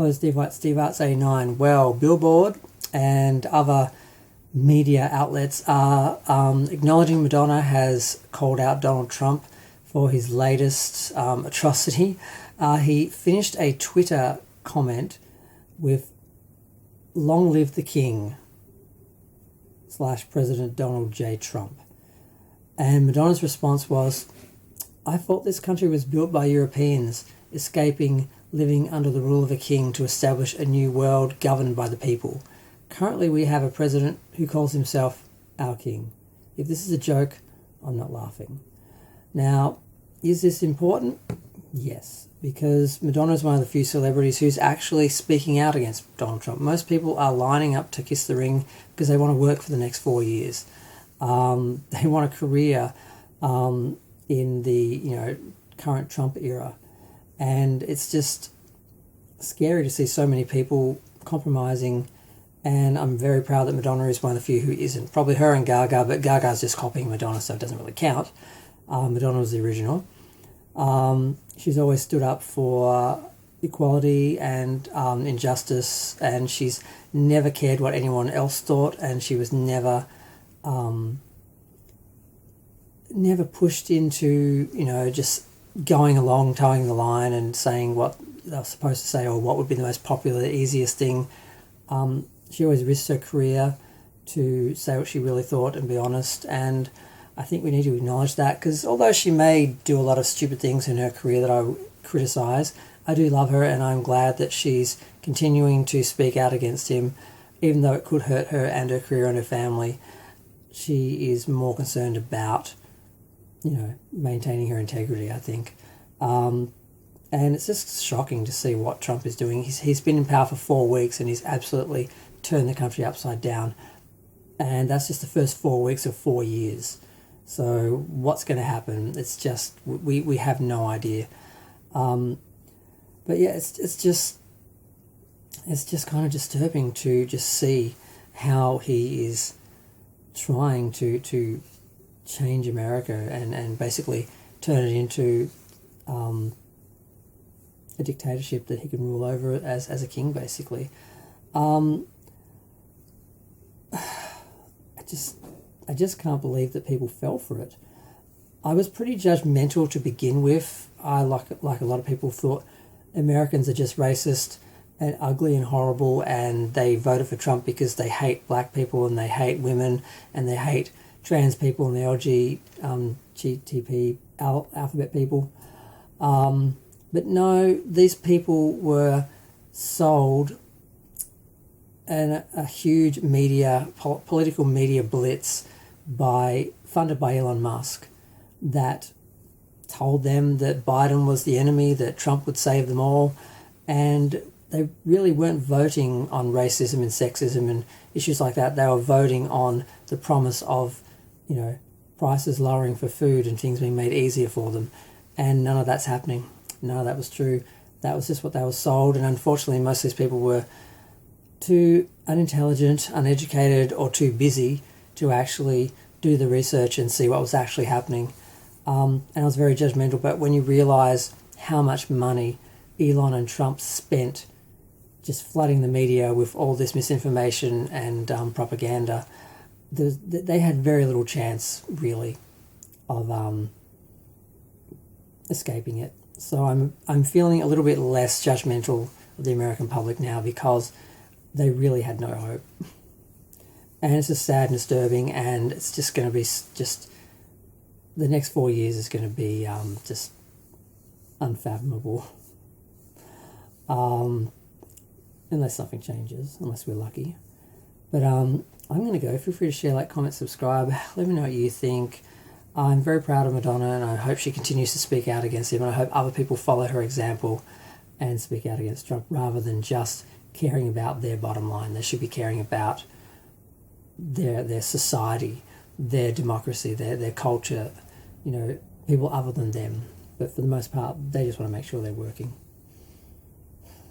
Hello, Steve White, Steve Arts 89. Well, Billboard and other media outlets are acknowledging Madonna has called out Donald Trump for his latest atrocity. He finished a Twitter comment with "Long live the King" / President Donald J. Trump. And Madonna's response was, "I thought this country was built by Europeans, escaping living under the rule of a king to establish a new world governed by the people. Currently we have a president who calls himself our king. If this is a joke, I'm not laughing." Now, is this important? Yes, because Madonna is one of the few celebrities who's actually speaking out against Donald Trump. Most people are lining up to kiss the ring because they want to work for the next 4 years. They want a career in the current Trump era. And it's just scary to see so many people compromising, and I'm very proud that Madonna is one of the few who isn't. Probably her and Gaga, but Gaga's just copying Madonna, so it doesn't really count. Madonna was the original. She's always stood up for equality and injustice, and she's never cared what anyone else thought, and she was never pushed into, just going along, towing the line and saying what they're supposed to say or what would be the most popular, easiest thing. She always risked her career to say what she really thought and be honest, and I think we need to acknowledge that, because although she may do a lot of stupid things in her career that I criticise, I do love her, and I'm glad that she's continuing to speak out against him, even though it could hurt her and her career and her family. She is more concerned about maintaining her integrity, I think. And it's just shocking to see what Trump is doing. He's been in power for 4 weeks and he's absolutely turned the country upside down. And that's just the first 4 weeks of 4 years. So what's going to happen? It's just, we have no idea. But yeah, it's just kind of disturbing to just see how he is trying to change America and basically turn it into a dictatorship that he can rule over as a king, basically. I just can't believe that people fell for it. I was pretty judgmental to begin with. I, like a lot of people, thought Americans are just racist and ugly and horrible, and they voted for Trump because they hate black people and they hate women and they hate trans people and the LGTB alphabet people. But no, these people were sold a huge political media blitz funded by Elon Musk that told them that Biden was the enemy, that Trump would save them all, and they really weren't voting on racism and sexism and issues like that. They were voting on the promise of prices lowering for food and things being made easier for them. And none of that's happening. None of that was true. That was just what they were sold. And unfortunately, most of these people were too unintelligent, uneducated, or too busy to actually do the research and see what was actually happening. And I was very judgmental. But when you realise how much money Elon and Trump spent just flooding the media with all this misinformation and propaganda, they had very little chance, really, of escaping it. So I'm feeling a little bit less judgmental of the American public now, because they really had no hope. And it's just sad and disturbing, and it's just going to be the next 4 years is going to be just unfathomable. Unless something changes, unless we're lucky. But I'm going to go. Feel free to share, like, comment, subscribe. Let me know what you think. I'm very proud of Madonna, and I hope she continues to speak out against him, and I hope other people follow her example and speak out against Trump rather than just caring about their bottom line. They should be caring about their society, their democracy, their culture, people other than them. But for the most part, they just want to make sure they're working.